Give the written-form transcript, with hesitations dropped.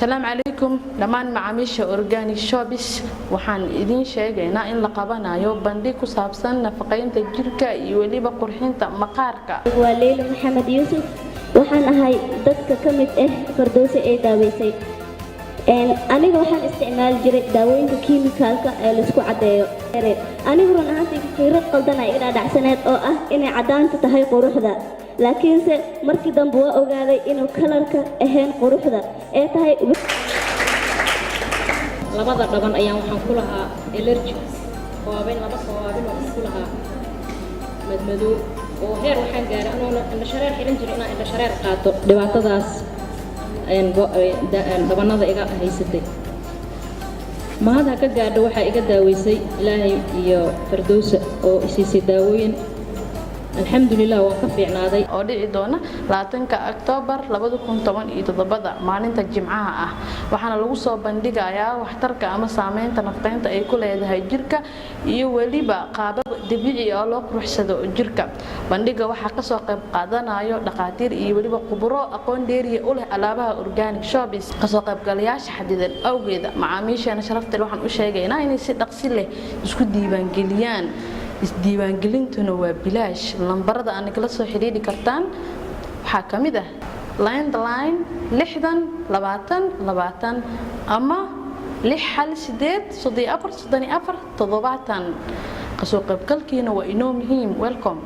السلام عليكم لمان معاميشة أورجانيك شوبس وحان إذين شيغينا إن لقبنا يو بندي ku saabsan nafaqeynta jirka iyo waliba qurxinta maqaarka. Waa Leila Maxamed Yuusuf waxaan ahay dadka ka mid ah Firdawsi ee daaweysay. Aniga waxaan isticmaali jiray daawooyinka kiimikaalka ee la isku cadeeyo. Anigu run ahaantii fikrad qaldan ay ila dhacsaneed oo ah inay cadaanta tahay quruxda. laakiinse markii dambe waa ogaaday inuu kalarka ahayn quruxda ee tahay labada dhaban ayaan waxaan ku lahaa allergy qaabeen laba qaabeen oo isku lahaa madmadow oo heer waxaan gaaray inuu shareer xiran jiray inaan shareer qaato dhibaatadaas dhabanada iga haysatay maada ka gaadho waxa iga daaweysay Ilaahay iyo Firdawsi oo isiisay daawooyin الحمد لله وكفي عنادي أودي دونا لاتنك أكتوبر 2017 maalinta Jimcaha ah waxaana lagu soo bandhigayaa waxtarka ama saameynta nafaqeynta ay ku leedahay jirka iyo waliba qaabab dabiici ah oo loo quruxsado jirka bandhiga waxa ka soo qayb qaadanayo dhaqaatiir iyo waliba khubaro aqoon dheeri u leh alaabaha organic shops ka soo qayb galayaasha xadidan awgeeda macaamiisha sharafta waxaan u sheegaynaa inay si dhaqsi leh isku diiwaan geliyaan isdiiwaangelintuna waa bilaash lambarada aan kala soo xiriiri kartaan waxa kamid ah landline 60 20 20 ama 6 8 7 kasoo qaybgalkiina waa inoo muhiim welcome